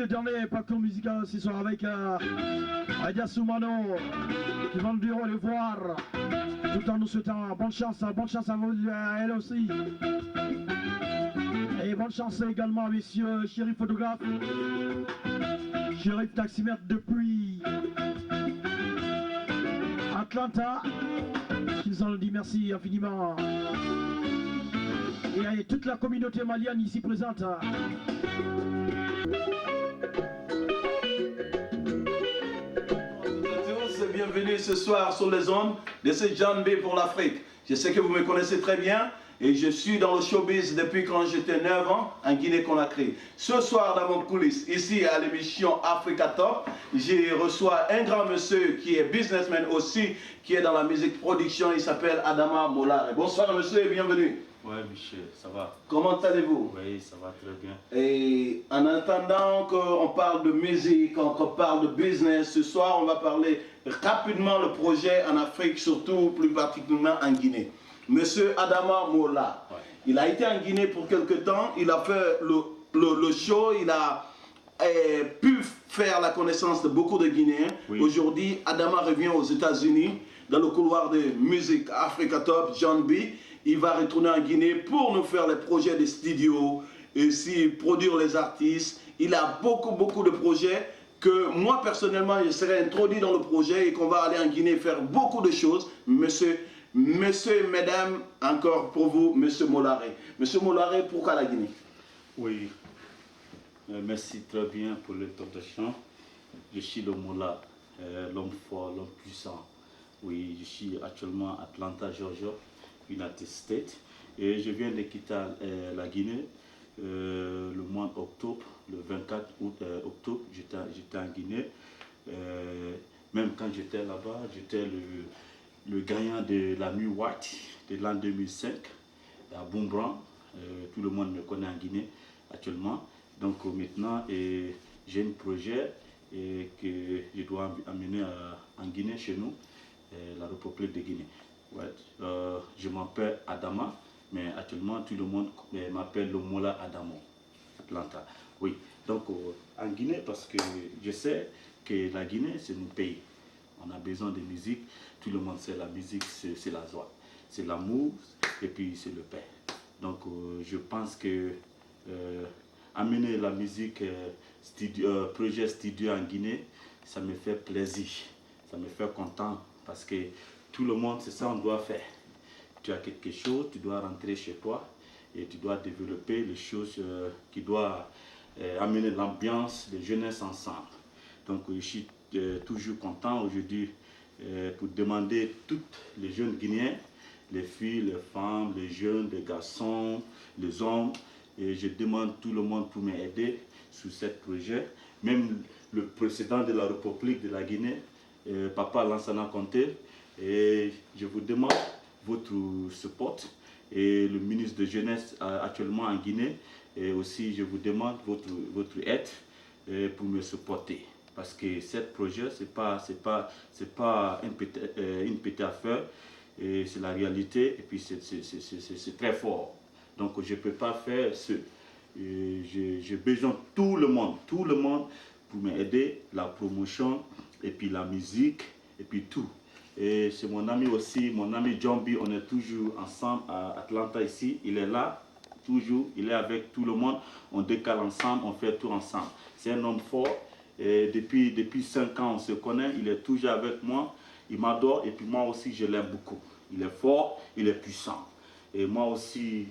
le dernier parcours musical ce soir avec Adia Soumano qui va nous dire au revoir tout en nous souhaitant bonne chance à vous, à elle aussi. Et bonne chance également à messieurs Chérif photographe, Chérif taximètre depuis Atlanta, qui nous en dit merci infiniment. Et à toute la communauté malienne ici présente. Bienvenue ce soir sur les ondes de ce John B pour l'Afrique. Je sais que vous me connaissez très bien et je suis dans le showbiz depuis quand j'étais 9 ans en Guinée-Conakry. Ce soir dans mon coulisses, ici à l'émission Africa Top, j'ai reçois un grand monsieur qui est businessman aussi, qui est dans la musique production, il s'appelle Adama Molare. Bonsoir monsieur et bienvenue. Ouais, Michel, ça va? Comment allez-vous? Oui, ça va très bien. Et en attendant qu'on parle de musique, qu'on parle de business, ce soir on va parler rapidement le projet en Afrique, surtout plus particulièrement en Guinée. Monsieur Adama Mola, ouais. Il a été en Guinée pour quelque temps, il a fait le show, il a pu faire la connaissance de beaucoup de Guinéens. Oui. Aujourd'hui, Adama revient aux États-Unis dans le couloir de musique Africa Top, John B. Il va retourner en Guinée pour nous faire les projets de studio, et aussi produire les artistes. Il a beaucoup de projets que moi personnellement je serai introduit dans le projet et qu'on va aller en Guinée faire beaucoup de choses. Monsieur et mesdames, encore pour vous, monsieur Molare. Monsieur Molare, pourquoi la Guinée? Oui, merci très bien pour l'introduction. Je suis le Mola, l'homme fort, l'homme puissant. Oui, je suis actuellement à Atlanta, Georgia, United States, et je viens de quitter la Guinée le mois d'octobre, le 24 octobre, j'étais en Guinée. Même quand j'étais là-bas, j'étais le gagnant de la Nuit White de l'an 2005 à Boumbran. Tout le monde me connaît en Guinée actuellement. Donc maintenant, j'ai un projet que je dois amener en Guinée chez nous, la République de Guinée. Ouais. Je m'appelle Adama, mais actuellement tout le monde m'appelle le Mola Adamo, Atlanta. Oui, donc en Guinée, parce que je sais que la Guinée c'est mon pays. On a besoin de musique, tout le monde sait la musique c'est la joie, c'est l'amour et puis c'est le paix. Donc je pense que amener la musique, projet studio en Guinée, ça me fait plaisir, ça me fait content parce que tout le monde, c'est ça qu'on doit faire. Tu as quelque chose, tu dois rentrer chez toi et tu dois développer les choses qui doivent amener l'ambiance de jeunesse ensemble. Donc je suis toujours content aujourd'hui pour demander tous les jeunes Guinéens, les filles, les femmes, les jeunes, les garçons, les hommes, et je demande tout le monde pour m'aider sur ce projet. Même le président de la République de la Guinée, Papa Lansana Conté, et je vous demande votre support, et le ministre de Jeunesse actuellement en Guinée, et aussi je vous demande votre aide pour me supporter. Parce que ce projet, c'est pas une petite affaire, c'est la réalité, et puis c'est très fort. Donc je ne peux pas faire ce. J'ai besoin de tout le monde pour m'aider, la promotion, et puis la musique, et puis tout. Et c'est mon ami aussi, mon ami John B, on est toujours ensemble à Atlanta ici, il est là, toujours, il est avec tout le monde, on décale ensemble, on fait tout ensemble. C'est un homme fort, et depuis 5 ans on se connaît, il est toujours avec moi, il m'adore, et puis moi aussi je l'aime beaucoup. Il est fort, il est puissant. Et moi aussi,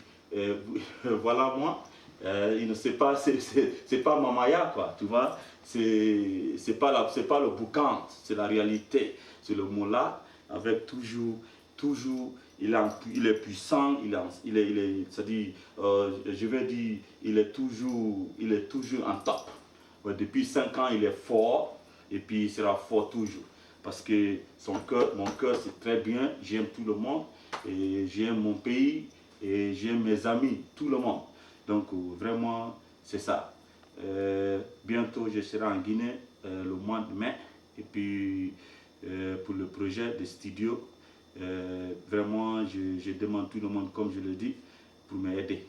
voilà moi, il ne sait pas, c'est pas Mamaya quoi, tu vois, c'est pas le boucan, c'est la réalité. C'est le mot là, avec toujours, il est puissant, c'est-à-dire, je vais dire, il est toujours en top. Ouais, depuis 5 ans, il est fort, et puis il sera fort toujours. Parce que mon cœur, c'est très bien, j'aime tout le monde, et j'aime mon pays, et j'aime mes amis, tout le monde. Donc vraiment, c'est ça. Bientôt, je serai en Guinée le mois de mai, et puis pour le projet de studio, vraiment, je demande tout le monde, comme je le dis, pour m'aider,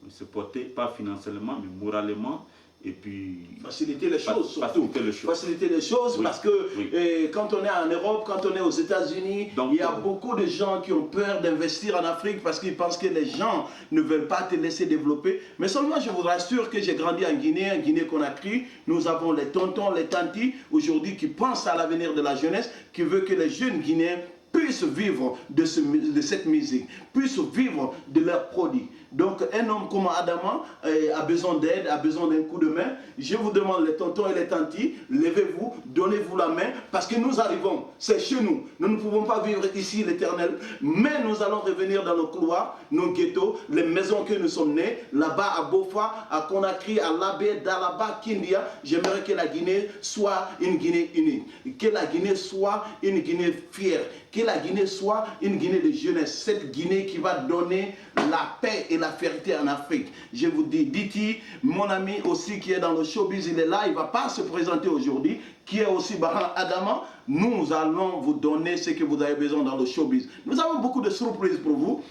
me supporter, pas financièrement, mais moralement, et puis faciliter les choses, surtout. Faciliter les choses, oui. Parce que oui. Quand on est en Europe, quand on est aux États-Unis, il y a beaucoup de gens qui ont peur d'investir en Afrique parce qu'ils pensent que les gens ne veulent pas te laisser développer. Mais seulement, je vous rassure que j'ai grandi en Guinée-Conakry. Nous avons les tontons, les tantis, aujourd'hui, qui pensent à l'avenir de la jeunesse, qui veut que les jeunes Guinéens puissent vivre de cette musique, puissent vivre de leurs produits. Donc un homme comme Adama a besoin d'aide, a besoin d'un coup de main. Je vous demande, les tontons et les tantis, levez-vous, donnez-vous la main, parce que nous arrivons, c'est chez nous. Nous ne pouvons pas vivre ici l'éternel, mais nous allons revenir dans nos couloirs, nos ghettos, les maisons que nous sommes nés, là-bas à Bofa, à Conakry, à Labé, Dalaba, Kindia. J'aimerais que la Guinée soit une Guinée unique, que la Guinée soit une Guinée fière, que la Guinée soit une Guinée de jeunesse, cette Guinée qui va donner la paix et la fierté en Afrique. Je vous dis, Diti, mon ami aussi qui est dans le showbiz, il est là, il ne va pas se présenter aujourd'hui, qui est aussi Bahan Adama. Nous allons vous donner ce que vous avez besoin dans le showbiz. Nous avons beaucoup de surprises pour vous.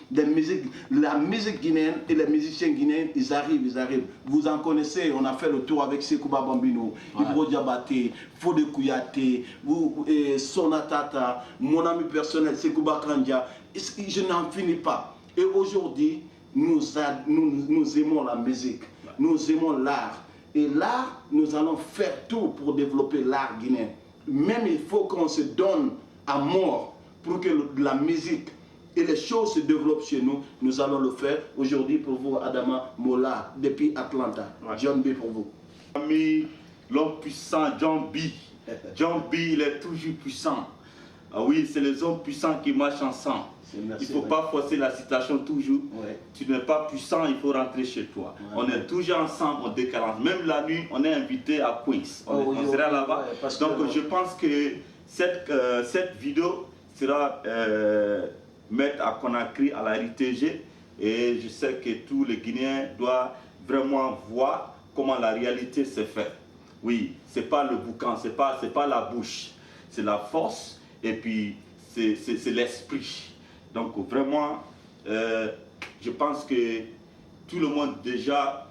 La musique guinéenne et les musiciens guinéens, ils arrivent. Vous en connaissez, on a fait le tour avec Sekouba Bambino, Ibro Diabaté, Fode Kouyaté, Sonatata, mon ami personnel Sekouba Kandia. Je n'en finis pas. Et aujourd'hui, nous aimons la musique, nous aimons l'art. Et l'art, nous allons faire tout pour développer l'art guinéen. Même il faut qu'on se donne à mort pour que la musique et les choses se développent chez nous. Nous allons le faire aujourd'hui pour vous, Adama Mola, depuis Atlanta. John B pour vous. Ami, l'homme puissant, John B. John B, il est toujours puissant. Ah oui, c'est les hommes puissants qui marchent ensemble. Il ne faut pas forcer la situation toujours. Ouais. Tu n'es pas puissant, il faut rentrer chez toi. Ouais. On est toujours ensemble, on décalage. Même la nuit, on est invité à Queens. On sera là-bas. Donc je pense que cette vidéo sera mettre à Conakry, à la RTG. Et je sais que tous les Guinéens doivent vraiment voir comment la réalité se fait. Oui, ce n'est pas le boucan, ce n'est pas la bouche. C'est la force et puis c'est l'esprit. Donc vraiment, je pense que tout le monde a déjà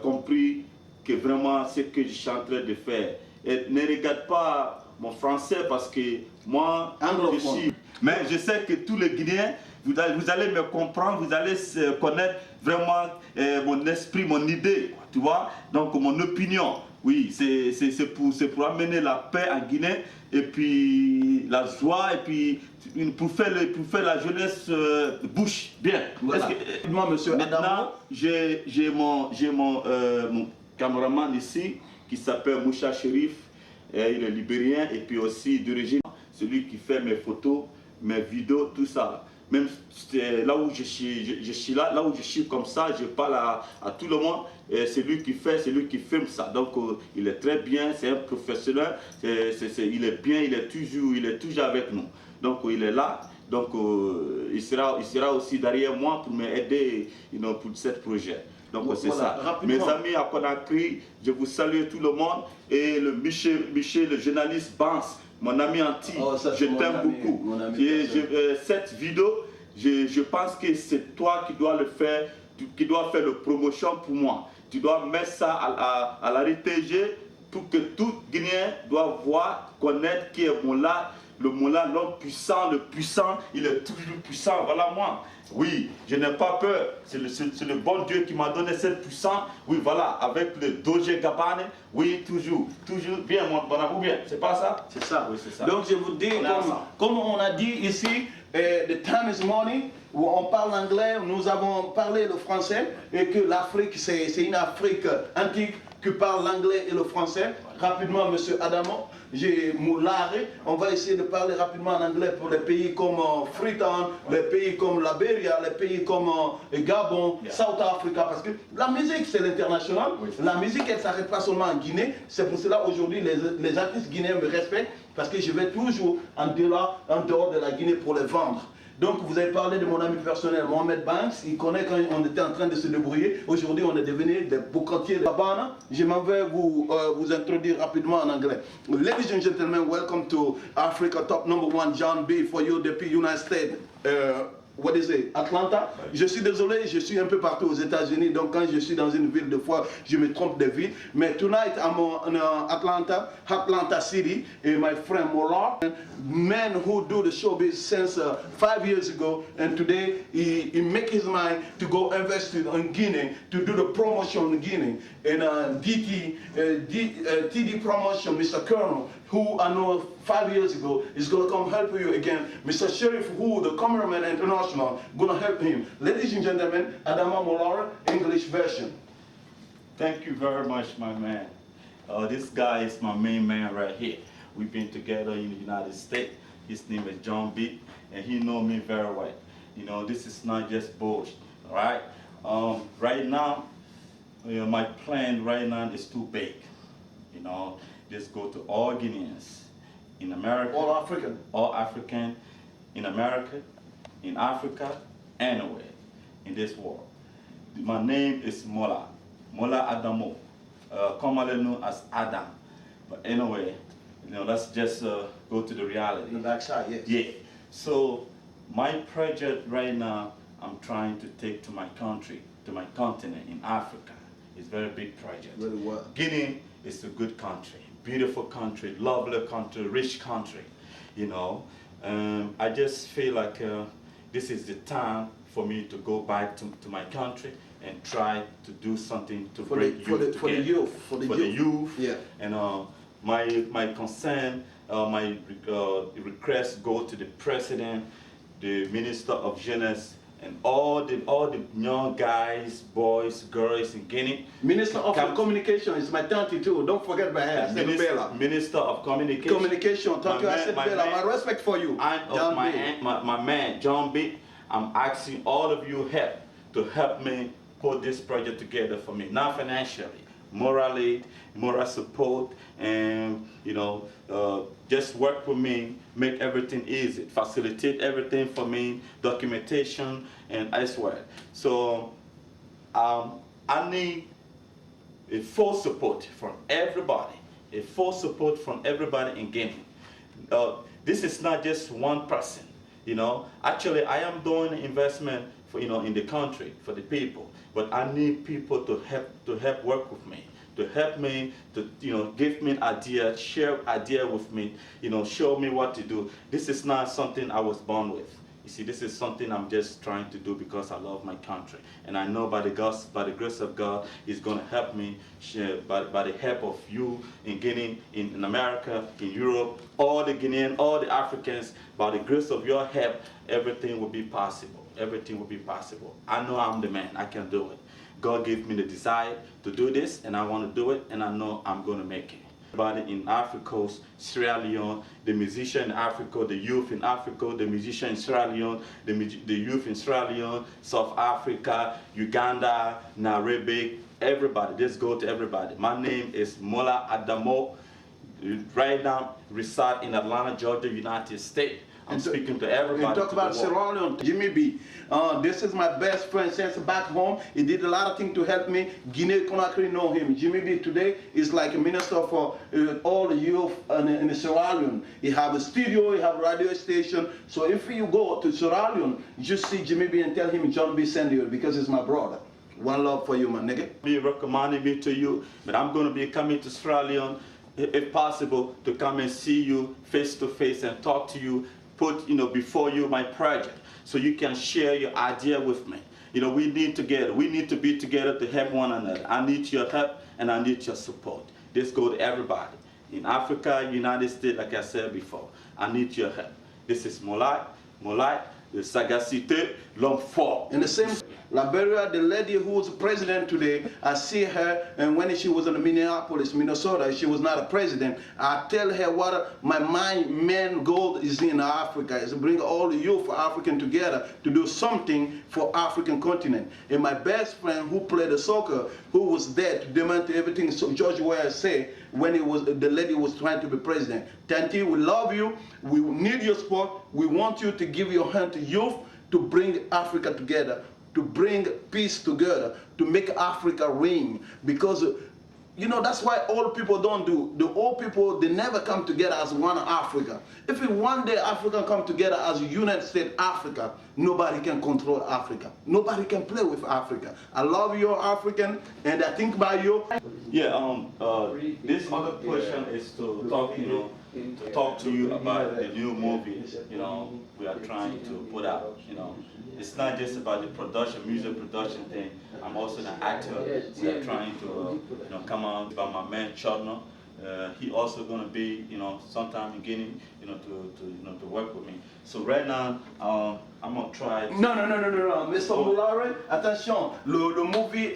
compris que vraiment ce que je suis en train de faire. Et ne regarde pas mon français parce que moi, je suis... Mais je sais que tous les Guinéens, vous allez me comprendre, vous allez connaître vraiment mon esprit, mon idée, tu vois, donc mon opinion. Oui, c'est pour amener la paix en Guinée et puis la joie et puis pour faire la jeunesse bouge bien. Voilà. Moi, monsieur maintenant, j'ai mon caméraman ici qui s'appelle Moucha Sherif, il est libérien et puis aussi d'origine, celui qui fait mes photos, mes vidéos, tout ça. Même là où je suis là où je suis comme ça, je parle à tout le monde. C'est lui qui fait, c'est lui qui filme ça. Donc il est très bien, c'est un professionnel, il est bien, il est toujours avec nous. Donc il est là, donc il sera aussi derrière moi pour m'aider pour ce projet. Donc c'est voilà, ça. Mes amis à Conakry, je vous salue tout le monde. Et le Michel, le journaliste Bans, mon ami Anti, je t'aime beaucoup. Cette vidéo, je pense que c'est toi qui dois le faire, qui dois faire le promotion pour moi. Tu dois mettre ça à la RTG pour que tout Guinéen doit voir, connaître qui est Mola. Le Mola, l'homme puissant, le puissant, il est toujours puissant. Voilà moi. Oui, je n'ai pas peur. C'est le bon Dieu qui m'a donné cette puissance. Oui, voilà, avec le Doge Gabane. Oui, toujours bien, mon amour, bien. C'est pas ça? C'est ça. Oui, c'est ça. Donc je vous dis, comme on a dit ici, the time is money. Où on parle anglais, nous avons parlé le français et que l'Afrique, c'est une Afrique antique qui parle l'anglais et le français. Rapidement, monsieur Adamo, j'ai Moulare. On va essayer de parler rapidement en anglais pour les pays comme Freetown, les pays comme Liberia, les pays comme Gabon, South Africa. Parce que la musique, c'est l'international. La musique, elle ne s'arrête pas seulement en Guinée. C'est pour cela aujourd'hui, les artistes guinéens me respectent parce que je vais toujours en dehors de la Guinée pour les vendre. Donc vous avez parlé de mon ami personnel, Mohamed Banks, il connaît quand on était en train de se débrouiller. Aujourd'hui on est devenus des boucantiers de Habana. Je m'en vais vous introduire rapidement en anglais. Ladies and gentlemen, welcome to Africa Top #1 John B for you depuis United States what is it, Atlanta. Je suis désolé, je suis un peu partout aux États-Unis, donc quand je suis dans une ville, des fois, je me trompe de ville. Mais tonight, I'm in Atlanta, Atlanta City, and my friend Molar, man who do the showbiz since 5 years ago, and today he make his mind to go invest in Guinea, to do the promotion in Guinea. And TD Promotion, Mr. Colonel, who I know 5 years ago, is going to come help you again. Mr. Sheriff, who the cameraman international, going to help him. Ladies and gentlemen, Adama Molara, English version. Thank you very much, my man. This guy is my main man right here. We've been together in the United States. His name is John B, and he knows me very well. You know, this is not just bullshit, all right? Right now, my plan right now is too big. You know, just go to all Guineans in America. All African. All African in America, in Africa, anywhere in this world. My name is Mola Adamo, commonly known as Adam. But anyway, you know, let's just go to the reality. The backside, yes. Yeah. So my project right now, I'm trying to take to my country, to my continent in Africa. It's a very big project. Really well. Guinea is a good country, beautiful country, lovely country, rich country, you know. I just feel like this is the time for me to go back to my country and try to do something to bring youth for the youth. For the youth. Yeah. And my concern, my request go to the president, the minister of jeunesse, and all the young guys, boys, girls in Guinea. Minister of Communication is my auntie too. Don't forget my hair. Minister of Communication. Communication. Thank you, my respect for you. And my man, John B. I'm asking all of you to help me put this project together for me. Not financially, morally, moral support, and you know, just work with me, make everything easy, facilitate everything for me, documentation and as well. So I need a full support from everybody, in Guinea. This is not just one person, you know. Actually, I am doing investment for, in the country for the people, but I need people to help work with me, to help me, to give me an idea, share idea with me, show me what to do. This is not something I was born with. You see, this is something I'm just trying to do because I love my country, and I know by the grace of God, He's going to help me. By the help of you in Guinea, in America, in Europe, all the Guineans, all the Africans, by the grace of your help, everything will be possible. Everything will be possible. I know I'm the man. I can do it. God gave me the desire to do this, and I want to do it, and I know I'm going to make it. Everybody in Africa, Sierra Leone, the musician in Africa, the youth in Africa, the musician in Sierra Leone, the youth in Sierra Leone, South Africa, Uganda, Nairobi, everybody. Let's go to everybody. My name is Mola Adamo. Right now, reside in Atlanta, Georgia, United States. I'm speaking to everybody. And talk about Sierra Leone, Jimmy B. This is my best friend since back home. He did a lot of things to help me. Guinea-Conakry know him. Jimmy B today is like a minister for all the youth in Sierra Leone. He have a studio, he have a radio station. So if you go to Sierra Leone, just see Jimmy B and tell him John B send you because he's my brother. One love for you, my nigga. Be recommending me to you, but I'm going to be coming to Sierra Leone, if possible, to come and see you face to face and talk to you. Put before you my project, so you can share your idea with me. We need together. We need to be together to help one another. I need your help and I need your support. This go to everybody in Africa, United States. Like I said before, I need your help. This is Molai, the sagacité, l'homme fort. In the same Liberia, the lady who was president today, I see her, and when she was in Minneapolis, Minnesota, she was not a president. I tell her what my main goal is in Africa, is to bring all the youth African together to do something for African continent. And my best friend who played the soccer, who was there to demand everything so George Weah said when the lady was trying to be president. Tanti, we love you. We need your support. We want you to give your hand to youth to bring Africa together, to bring peace together, to make Africa reign. Because You know, that's why old people don't do. The old people, they never come together as one Africa. If one day Africa come together as United States Africa, nobody can control Africa. Nobody can play with Africa. I love you, African, and I think about you. Yeah, this other question is to talk, to talk to you about the new movie, we are trying to put out, It's not just about the production, music production thing. I'm also an actor. We are trying to, come out by my man Chardno. He also gonna be, sometime beginning, to work with me. So right now, I'm gonna try. Non, Mr. Moulare, attention, le movie,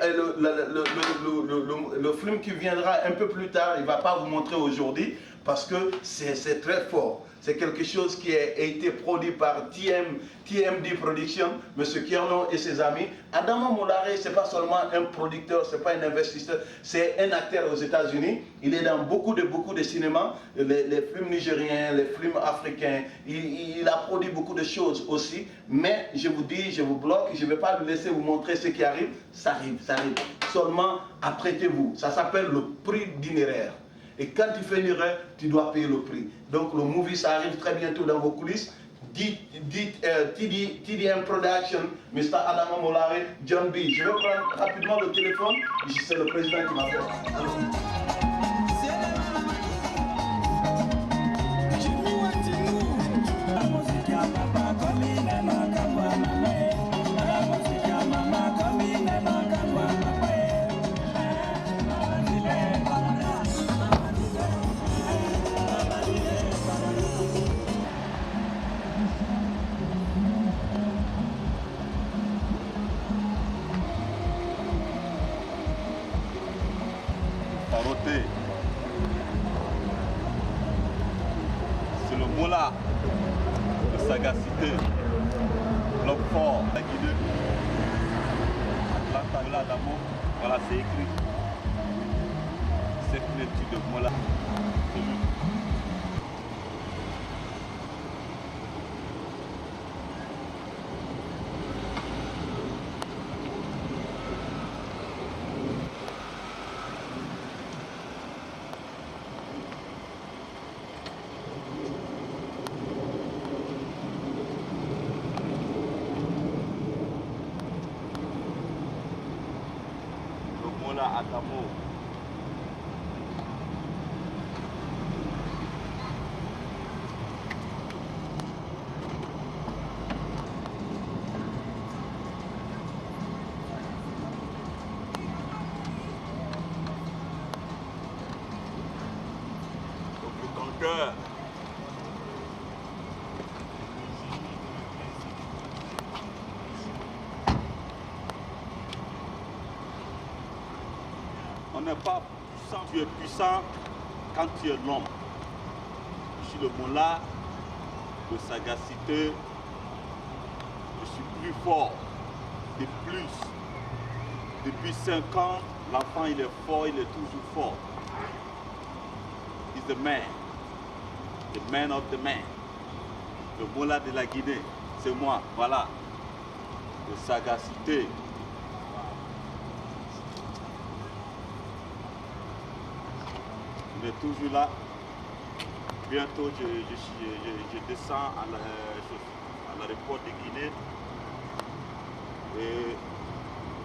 le film qui viendra un peu plus tard, il va pas vous montrer aujourd'hui parce que c'est très fort. C'est quelque chose qui a été produit par TMD Production, M. Kierno et ses amis. Adama Moulare, c'est pas seulement un producteur, c'est pas un investisseur, c'est un acteur aux États-Unis. Il est dans beaucoup de cinéma, les films nigériens, les films africains. Il a produit beaucoup de choses aussi. Mais je vous dis, je vous bloque, je ne vais pas vous laisser vous montrer ce qui arrive. Ça arrive. Seulement, apprêtez-vous. Ça s'appelle le prix d'itinéraire. Et quand tu fais une erreur, tu dois payer le prix. Donc le movie, ça arrive très bientôt dans vos coulisses. TDM Production, Mr. Adama Moulare, John B. Je vais prendre rapidement le téléphone. C'est le président qui m'appelle. C'est le Moula de sagacité, l'homme fort, la Guinée, Atlanta, Moula d'Amo, voilà c'est écrit. Cette lecture de Moula, c'est lui. Adamo. Donc ton cœur. On n'est pas puissant, tu es puissant quand tu es l'homme. Je suis le Moula de sagacité, je suis plus fort, de plus. Depuis 5 ans, l'enfant il est fort, il est toujours fort. He's the man of the man. Le Moula de la Guinée, c'est moi, voilà. De sagacité. On est toujours là. Bientôt, je descends à l'aéroport de Guinée et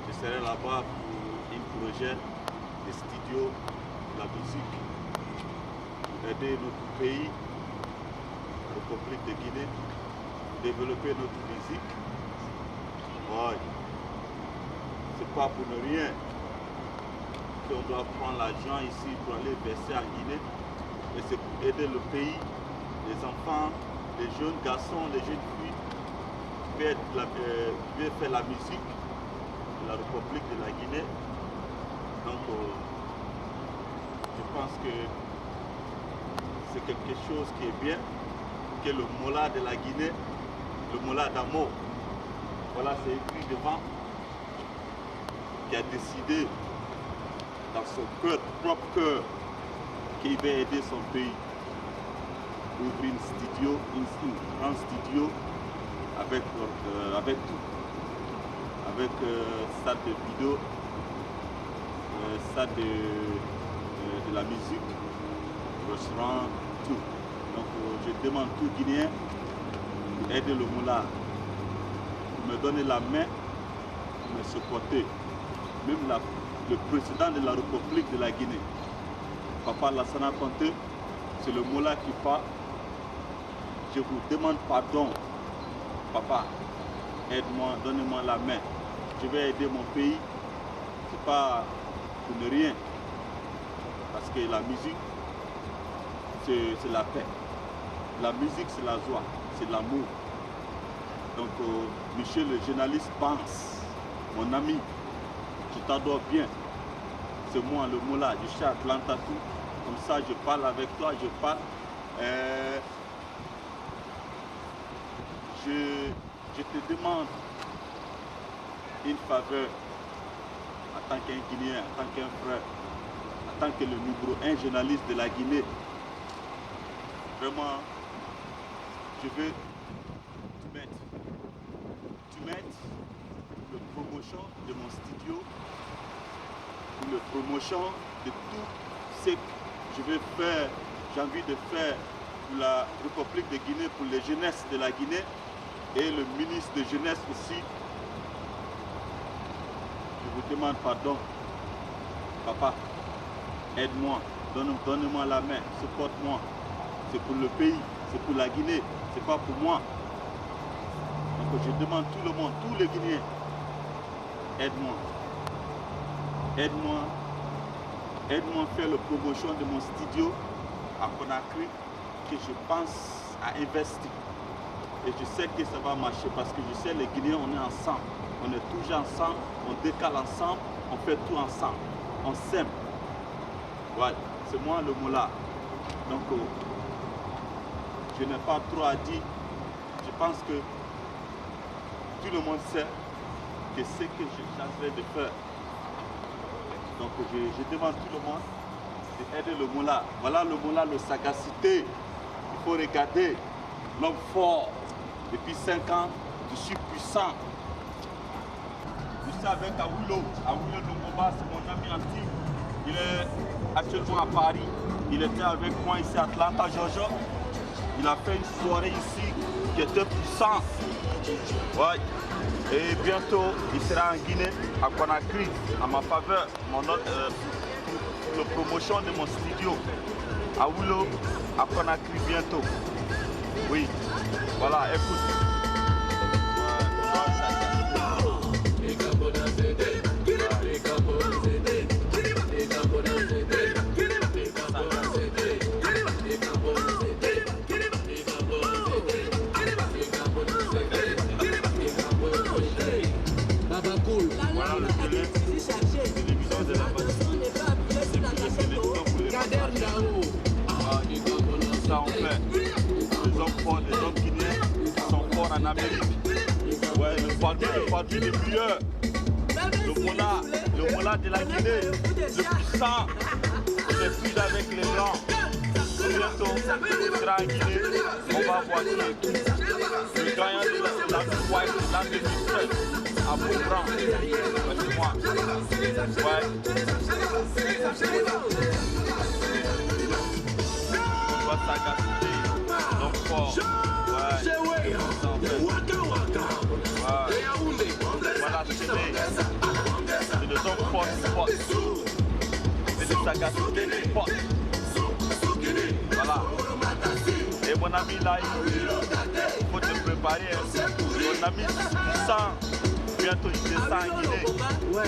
je serai là-bas pour un projet de studio de la musique pour aider notre pays, la République de Guinée, développer notre musique. Ouais. C'est pas pour ne rien. On doit prendre l'argent ici pour aller verser en Guinée, mais c'est pour aider le pays, les enfants, les jeunes garçons, les jeunes filles qui veulent faire la musique de la République de la Guinée. Donc je pense que c'est quelque chose qui est bien, que le Moula de la Guinée, le Moula d'Amo, voilà c'est écrit devant, qui a décidé dans son propre cœur, qu'il va aider son pays. Ouvrir un grand studio avec tout. Avec salle de vidéo, salle de la musique, restaurant, tout. Donc je demande tout Guinéen d'aider le Moula, de me donner la main, de me supporter. Même le président de la République de la Guinée, Papa Lassana Conté, c'est le Moula qui parle. Je vous demande pardon, papa, aide-moi, donnez-moi la main. Je vais aider mon pays, c'est pas pour ne rien. Parce que la musique, c'est la paix. La musique, c'est la joie, c'est l'amour. Donc, monsieur le journaliste pense, mon ami, je t'adore bien. C'est moi, le Moula, je suis à Atlanta tout. Comme ça, je parle avec toi, je parle. Je te demande une faveur en tant qu'un Guinéen, en tant qu'un frère, en tant que le numéro 1 journaliste de la Guinée. Vraiment, je veux tu m'aides pour la promotion de mon studio, pour la promotion de tout ce que je vais faire, j'ai envie de faire pour la République de Guinée, pour les jeunesses de la Guinée et le ministre de jeunesse aussi. Je vous demande pardon. Papa, aide-moi, donne-moi la main, supporte-moi. C'est pour le pays, c'est pour la Guinée, c'est pas pour moi. Donc je demande tout le monde, tous les Guinéens, aide-moi. Aide-moi. Aide-moi à faire la promotion de mon studio à Conakry, que je pense à investir. Et je sais que ça va marcher parce que je sais les Guinéens, on est ensemble. On est toujours ensemble, on décale ensemble, on fait tout ensemble. On s'aime. Voilà, c'est moi le Moula. Donc, je n'ai pas trop à dire. Je pense que tout le monde sait que ce que je changerais de faire. Donc, je demande tout le monde d'aider le Moula. Voilà le Moula, le sagacité. Il faut regarder l'homme fort. Depuis 5 ans, je suis puissant. Je suis avec Awilo. Awilo Nongoba, c'est mon ami intime. Il est actuellement à Paris. Il était avec moi ici à Atlanta, Georgia. Il a fait une soirée ici qui était puissante. Ouais. Et bientôt, il sera en Guinée, à Conakry, à ma faveur, pour la promotion de mon studio. À Oulo, à Conakry bientôt. Oui, voilà, écoute. Ça on fait. Les hommes forts, les hommes guinéens sont forts en Amérique. Ouais, le parti des meilleurs. Le Moula de la Guinée, le puissant. On est plus avec les blancs. Bientôt, on sera en Guinée. On va voir qui. Le gagnant de la White, l'an 2013, à Beaugrand. C'est moi. Ouais. Sagacité, donc fort. Ouais. Voilà, c'est des hommes forts qui portent. C'est des sagacités qui portent. Voilà. Et mon ami là, il faut te préparer. Mon ami puissant, bientôt il descend en Guinée. On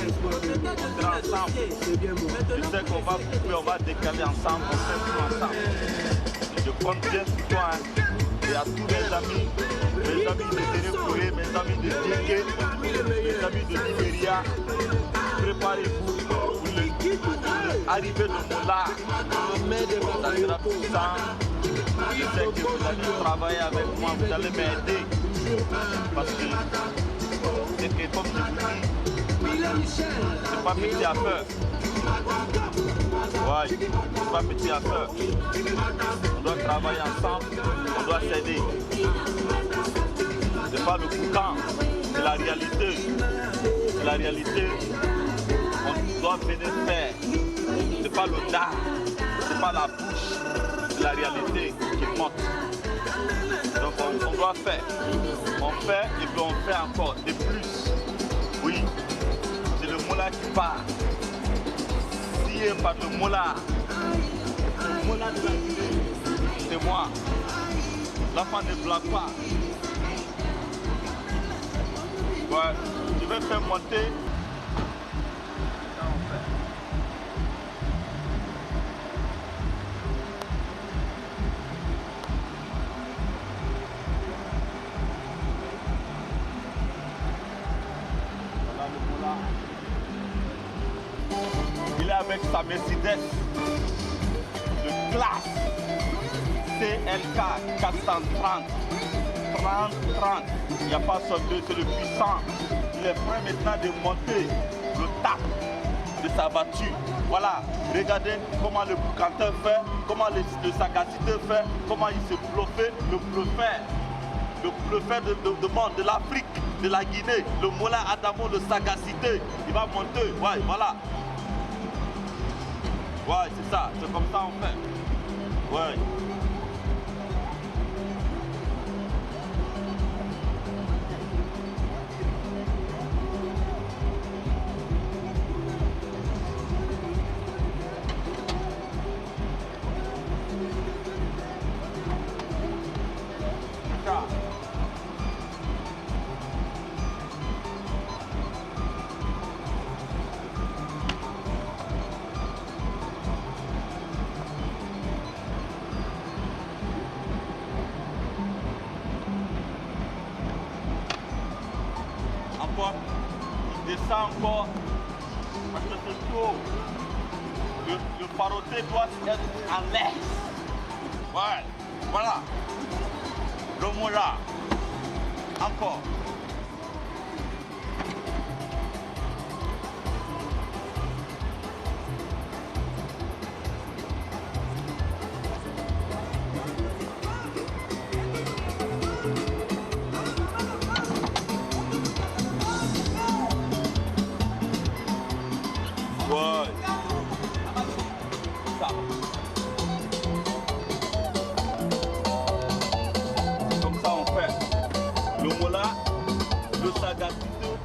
sera ensemble. Je sais qu'on va couper, on va décaler ensemble, on fait tout ensemble. Je compte bien sur toi, hein. Et à tous mes amis de Ténéfouré, mes amis de Djeke, mes amis de Libéria, préparez-vous pour l'arrivée de Moula. Ça sera puissant. Je sais que vous allez travailler avec moi, vous allez m'aider. Parce que c'est que, comme je vous dis, c'est pas petit à faire. Ouais, c'est pas petit à faire. On doit travailler ensemble, on doit s'aider. C'est pas le boucan, c'est la réalité. C'est la réalité. On doit venir faire. C'est pas le dard. pas la bouche de la réalité qui monte. Donc on doit faire. On fait et puis on fait encore de plus. Oui, c'est le Mola qui parle. Scié par le Mola de la Guinée, c'est moi. L'enfant ne blague pas. Ouais, je vais faire monter. Il est avec sa Mercedes de classe CLK 430 30. Il n'y a pas son deux, c'est le puissant. Il est prêt maintenant de monter le tap de sa voiture. Voilà, regardez comment le boucanteur fait, comment le sagacité fait, comment il se bluffait, le bluffeur de l'Afrique, de la Guinée, le Mola Adamo, le sagacité. Il va monter, ouais, voilà. Ouais, c'est ça, c'est comme ça on fait. Ouais. Il descend encore parce que c'est chaud. Le paroté doit être en l'air. Ouais, voilà. Le Mola. Encore.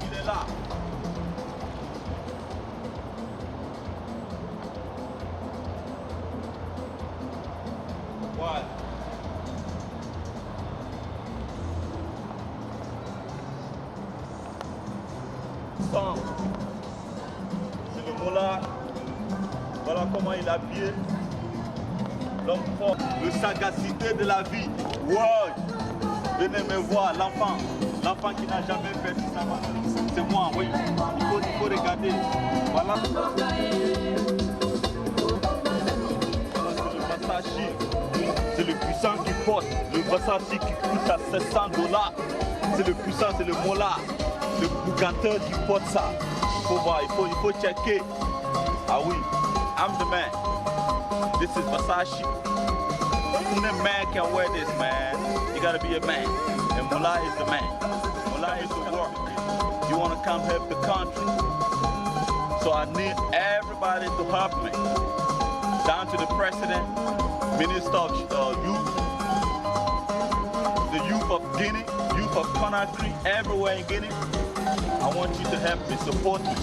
Il est là. Ouais. C'est le Mola. Voilà comment il est habillé. L'homme fort, le sagacité de la vie. Ouais. Venez me voir, l'enfant. L'enfant qui n'a jamais fait ça. C'est moi, oui. Il faut regarder. Voilà. C'est le Versace. C'est le puissant qui porte. Le Versace qui coûte à $700. C'est le puissant, c'est le Mola. Le boucanteur qui porte ça. Il faut voir, il faut checker. Ah oui, I'm the man. This is Versace. Only man can wear this, man. You gotta be a man. And Mola is the man. Mola is the work. You wanna come help the country? So I need everybody to help me. Down to the president, minister of youth, the youth of Guinea, youth of Conakry, everywhere in Guinea. I want you to help me, support me.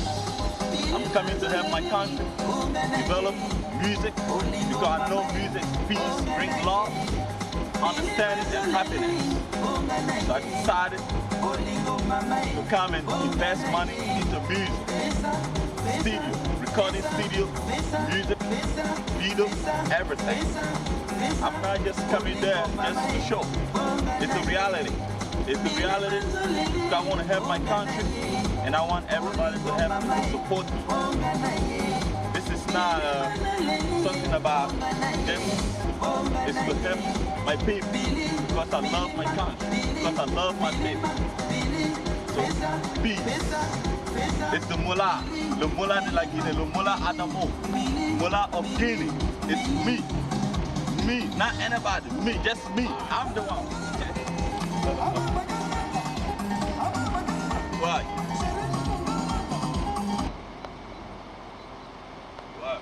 I'm coming to help my country develop music because I know music, peace, brings love, understanding and happiness. So I decided to come and invest money into music, studio, recording studio, music, video, everything. I'm not just coming there just to show. It's a reality. It's the reality. So I want to help my country and I want everybody to help me, to support me. This is not something about this. It's to help my people because I love my country, because I love my people. So, peace. It's the Mola de la Guinée, the Mola Adamo, Mola of Guinea. It's me. Me, not anybody. Me, just me. I'm the one. Right. Right.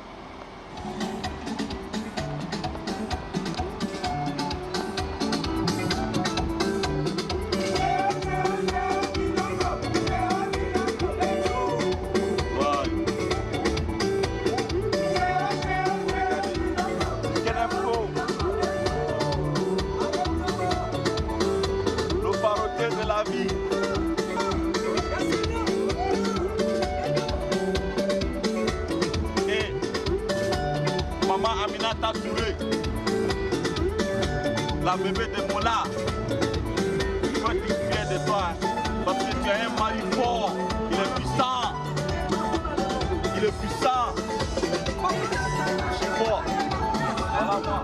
Mola Touré, la bébé de Mola. Je veux être fier de toi, parce que tu as un mari fort, il est puissant. Il est puissant. Je suis fort. Voilà moi.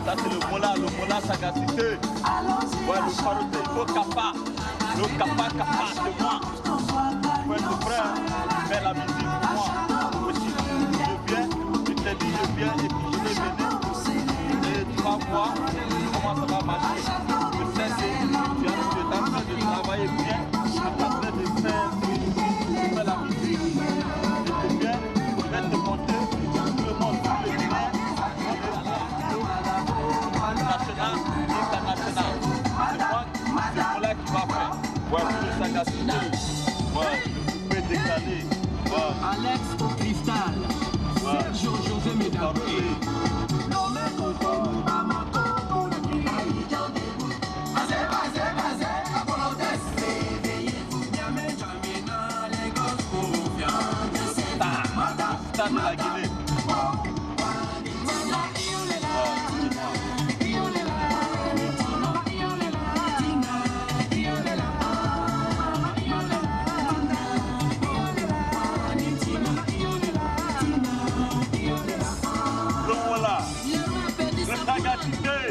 Ça c'est le Mola sagacité. Ouais, le paroté, il faut capa. Le capa, c'est moi. Il faut être prêt à faire la musique pour moi. Aussi, je viens, je t'ai dit je viens et puis je vais venir. Et tu vas voir comment ça va marcher. Je sais que tu es en train de travailler bien. Tu es en train de faire la musique. Et tu viens, je vais te montrer tout le monde, tout le monde. National, international. C'est moi, c'est Mola qui va faire. Ouais, pour le sagacité. Ouais, le coupé décalé. Ouais. Alex au cristal. Ouais. Sergio José Médardé. Star de la Guinée.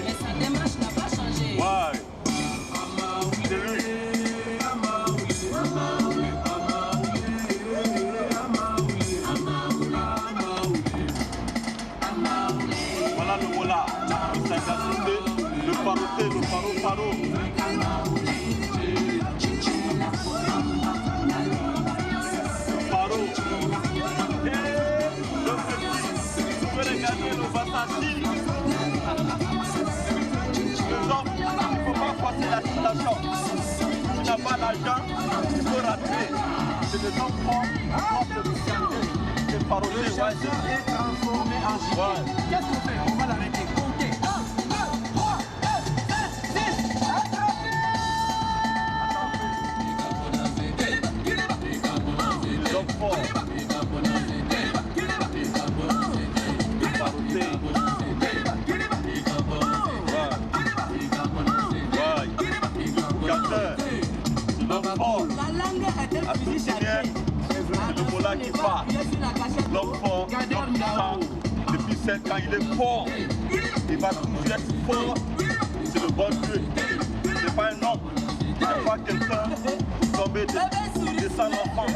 Mais sa démarche n'a pas changé. Ouais. C'est lui. Voilà le Mola. Le sagacité, le paroté, le paro-paro. Le paro. Et le petit. Vous pouvez regarder le Batati. Il ne faut pas forcer la situation. Si tu n'as pas l'argent, il faut rater. C'est des hommes forts, de spécialité. C'est parolier, ouais. C'est transformé en gibier. Ouais. Qu'est-ce qu'on fait? On va l'arrêter. Comptez. 1, 2, 3, 4, 5, 6. Attrapez! Des hommes forts. Parolier. La langue est un fusil chargé. C'est le Mola qui part. L'homme fort, l'homme puissant. Depuis 5 ans, il est fort. Il va toujours être fort. C'est le bon Dieu. C'est pas un homme. C'est pas quelqu'un pour tomber, descendre l'enfant.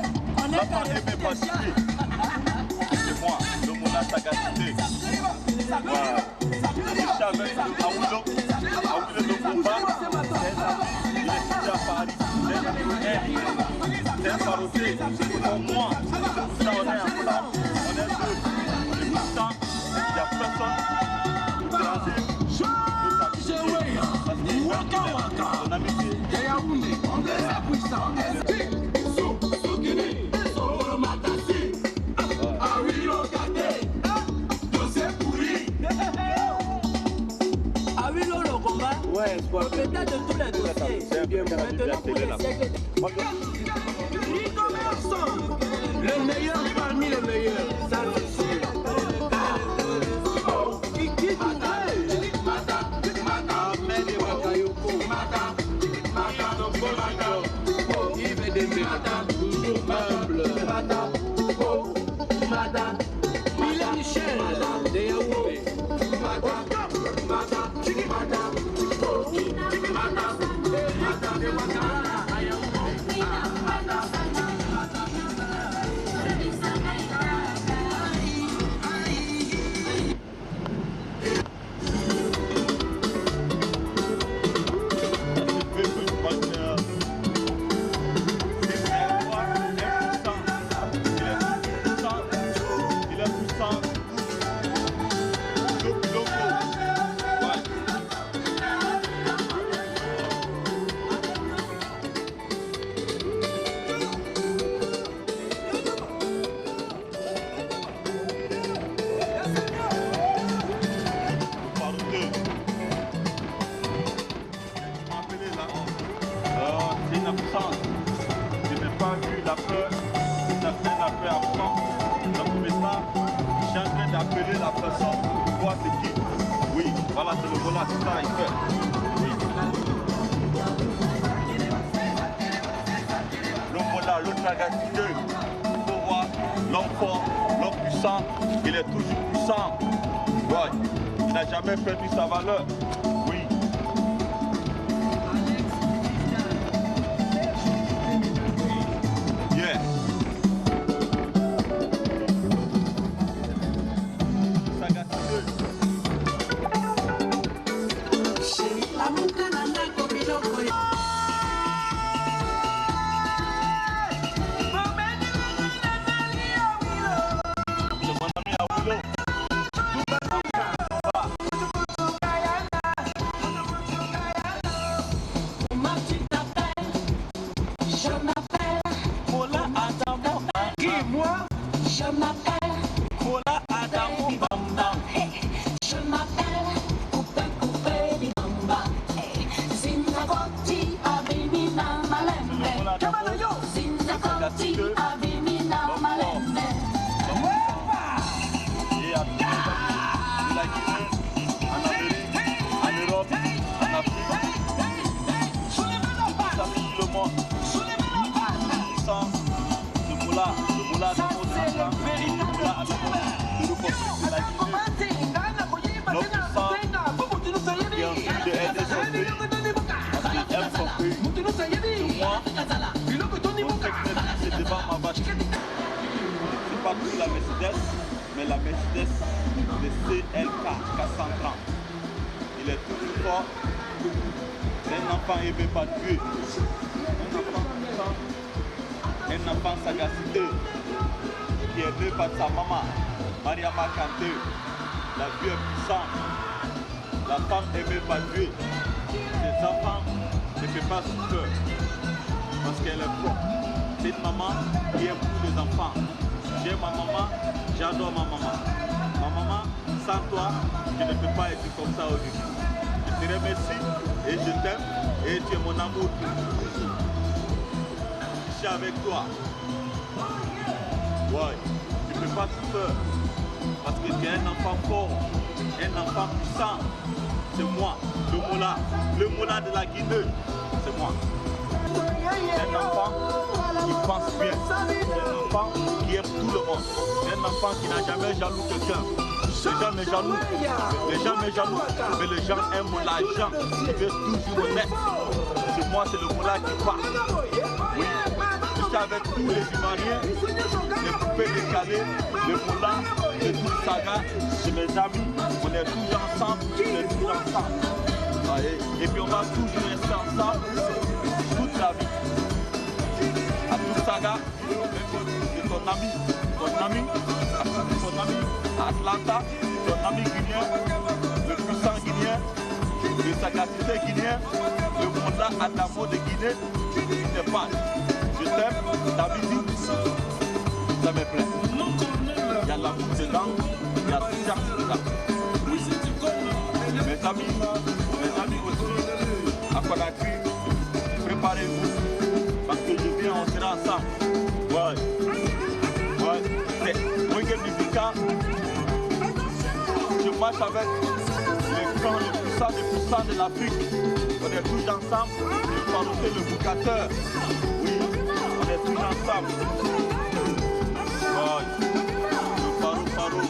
L'enfant aimé participer. C'est moi, le Mola sagacité. Voilà. Richard avec Aoulo le combat. Il est ici à Paris. C'est un paroté. Pour moi, ça on est en place. On est deux. On est puissant. Il n'y a personne pour grandir. Parce que son amitié. On est la puissance. Ouais, propriétaire de tous les dossiers. Maintenant pour les siècles. Le meilleur parmi les meilleurs. Ça c'est sûr. appel, c'est un appel à prendre. Donc maintenant, je suis en train d'appeler la personne pour voir c'est qui. Oui, voilà, c'est le voilà, c'est ça, il fait. Oui. Le voilà, le Sagacité, il faut voir l'homme fort, l'homme puissant, il est toujours puissant. Ouais. Il n'a jamais perdu sa valeur. Oui. Yeah. Sagacité. C'est mon ami Awilo. Je m'appelle Mola Adamo Bamba. Je m'appelle Coupe Coupe di Bamba. Zinagoti Abimina Malembe. Zinagoti Abimina Malembe. Et à tous les amis de la Guinée, en Amérique, en Europe, en Afrique, partout le monde. Puissant, le Mola Adamo de l'Afrique, le Mola Adamo de l'Europe, de la Guinée. L'homme puissant qui a envie d'aider son pays, parce qu'il aime son pays. Moi, mon secret, c'est devant ma vache. C'est pas tout la Mercedes, mais la Mercedes de CLK 430. Il est toujours fort. C'est un enfant aimé par Dieu. Un enfant puissant. Un enfant sagacité qui est né par sa maman, Mariama Kanté. La vie est puissante. La femme aimée par Dieu. Ses enfants ne font pas souffrir parce qu'elle est forte. C'est une maman qui aime tous les enfants. J'aime ma maman, j'adore ma maman. Ma maman, sans toi, je ne peux pas être comme ça aujourd'hui. Je te remercie et je t'aime et tu es mon amour. Je suis avec toi. Ouais, tu ne peux pas souffrir parce que tu es un enfant fort, un enfant puissant. C'est moi, le Mola de la Guinée. C'est moi. Un enfant qui pense bien, un enfant qui aime tout le monde, un enfant qui n'a jamais jaloux quelqu'un. Les gens me jaloux, mais les gens aiment l'argent, ils veulent toujours honnête. C'est moi, c'est le Mola qui parle. Oui, je suis avec tous les Ivoiriens, les poupées décalées, les Mola, les tout Saga, c'est mes amis, on est toujours ensemble, Et puis on va toujours rester ensemble toute la vie. À tout Saga, c'est ton ami, Atlanta, ton ami guinéen, le puissant guinéen, le sagacité guinéen, le Mola Adamo de Guinée, qui te parle. Je t'aime, ta visite, ça me plaît. Il y a l'amour dedans, il y a science dedans. Oui. Mes amis aussi, à Conakry, préparez-vous, parce que je viens, on sera ensemble. Ouais. C'est Wenge Musica. Je marche avec les grands, les puissants de l'Afrique. On est tous ensemble. Le Farouté, le boucateur. Oui, on est tous ensemble. Ouais. Le Farou.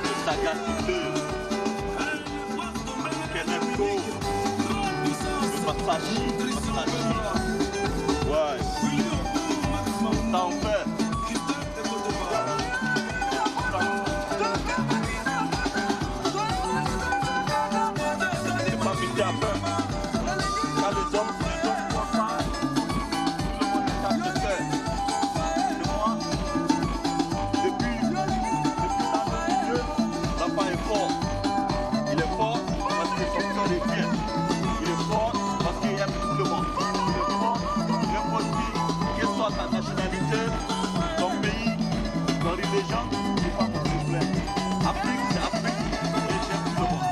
Le sagacité. Kenefo. Le Masashi. Ouais. Ça en fait. C'est pas vite à faire. Quand les hommes font ça, tout le monde est à se faire. Et moi, depuis dans le milieu, l'enfant est fort. Il est fort parce que son cœur est bien. Il est fort parce qu'il aime tout le monde. Il est fort, n'importe qui, quelle soit ta nationalité, ton pays, ton religion, c'est pas mon problème. Afrique, c'est Afrique, et j'aime tout le monde.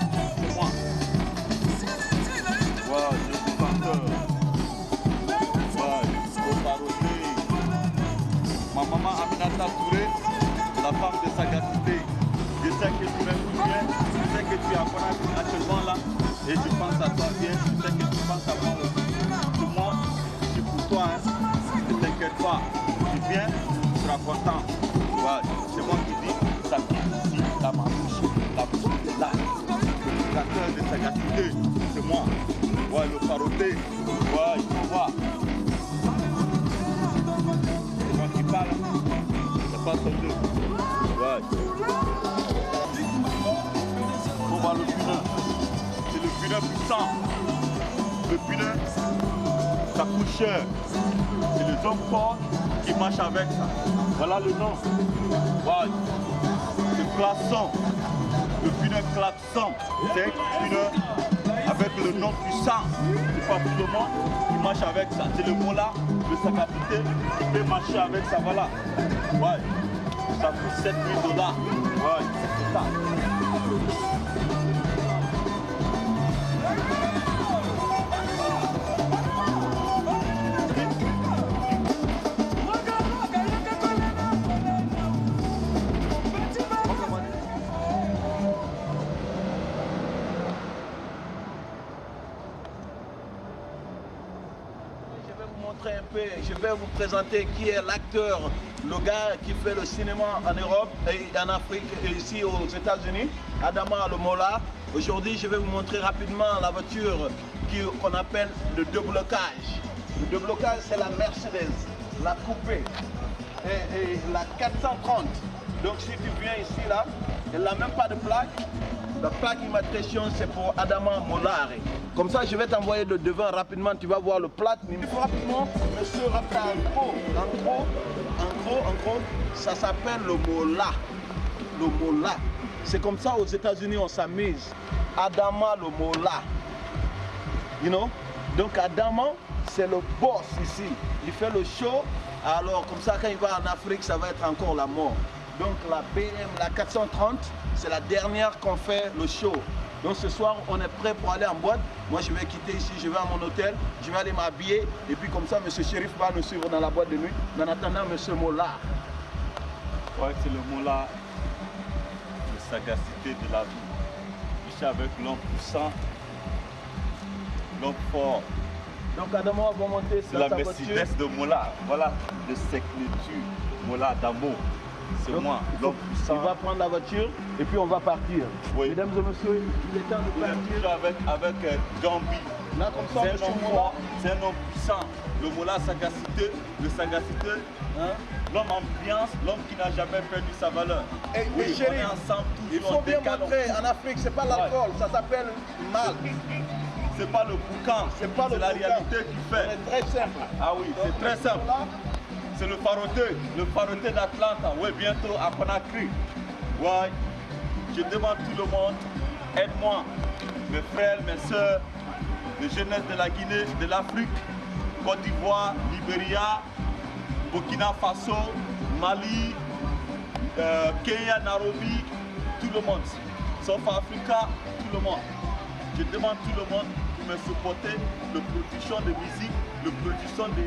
Et je pense à toi bien, je sais que tu penses à moi aussi. Pour moi, je suis pour toi, hein. Ne t'inquiète pas. Tu viens, tu seras content. Ouais, c'est moi qui dis, ça vient ici, dans ma bouche. La bouche est là. Le créateur de sagacité, c'est moi. Ouais, le faroté. Ouais, tu vois. C'est moi qui parle. C'est pas son deux. Ouais. On voit le puneur. C'est le puneur puissant. Le puneur, ça coûte cher. C'est les hommes forts qui marchent avec ça. Voilà le nom. Ouais. C'est klaxon. Le puneur klaxon. C'est un puneur avec le nom puissant. C'est pas tout le monde qui marche avec ça. C'est le mot là, de sa capitale, qui peut marcher avec ça. Voilà. Ouais. Ça coûte 7 000 $. Ouais, c'est ça. Je vais vous présenter qui est l'acteur, le gars qui fait le cinéma en Europe et en Afrique et ici aux États-Unis, Adama Lomola. Aujourd'hui, je vais vous montrer rapidement la voiture qu'on appelle le déblocage. Le déblocage, c'est la Mercedes, la coupée et la 430. Donc si tu viens ici, là, elle n'a même pas de plaque. La plaque immatriculation, c'est pour Adama Molare. Comme ça, je vais t'envoyer le devant rapidement, tu vas voir le plat. Il faut rapidement, monsieur, en gros, ça s'appelle le Mola. Le Mola. C'est comme ça aux États-Unis, on s'amuse. Adama le Mola. You know? Donc Adama, c'est le boss ici. Il fait le show. Alors comme ça, quand il va en Afrique, ça va être encore la mort. Donc la BM, la 430, c'est la dernière qu'on fait le show. Donc ce soir, on est prêt pour aller en boîte. Moi, je vais quitter ici, je vais à mon hôtel, je vais aller m'habiller. Et puis comme ça, monsieur Chérif va nous suivre dans la boîte de nuit. Mais en attendant, monsieur Mola. Ouais, c'est le Mola de sagacité de la vie. Je suis avec l'homme puissant, l'homme fort. Donc Adamo va monter sur la Mercedes de Mola. Voilà, de sécurité, Mola d'amour. C'est moi, l'homme puissant. Il va prendre la voiture et puis on va partir. Oui. Mesdames et messieurs, il est temps de partir. Avec Gambi. Là, comme ça, c'est un homme fort, c'est un homme puissant. Le Mola sagacité, hein? L'homme ambiance, l'homme qui n'a jamais perdu sa valeur. Et oui, chérie, on est ensemble, il faut bien montrer, en Afrique, c'est pas l'alcool, ça s'appelle mal. C'est pas le boucan, c'est pas la réalité qui fait. C'est très simple. Ah oui, c'est très simple. C'est le faroté d'Atlanta, oui, bientôt à Conakry. Ouais, je demande tout le monde, aide-moi, mes frères, mes soeurs, les jeunesses de la Guinée, de l'Afrique, Côte d'Ivoire, Libéria, Burkina Faso, Mali, Kenya, Nairobi, tout le monde. Sauf Africa, tout le monde. Je demande tout le monde pour me supporter, la production de musique, la production de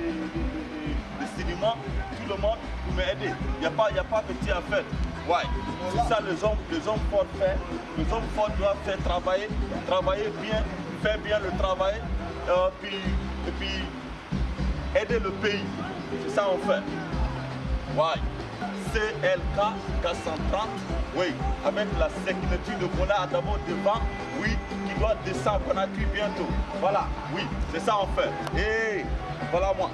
cinéma, tout le monde pour m'aider. Il n'y a pas petit à faire. Ouais. C'est ça les hommes forts font. Les hommes forts doivent faire travailler bien, faire bien le travail, et puis aider le pays. C'est ça qu'on fait. Ouais. CLK 430, oui, avec la sécurité de Mola Adamo devant, oui, qui doit descendre à Conakry bientôt. Voilà, oui, c'est ça on fait. Et voilà moi.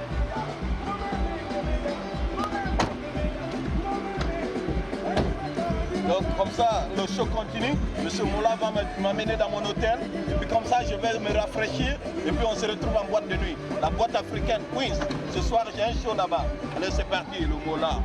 Donc comme ça, le show continue. Monsieur Mola va m'amener dans mon hôtel. Et puis comme ça, je vais me rafraîchir. Et puis on se retrouve en boîte de nuit. La boîte africaine Queens. Ce soir, j'ai un show là-bas. Allez, c'est parti, le Mola.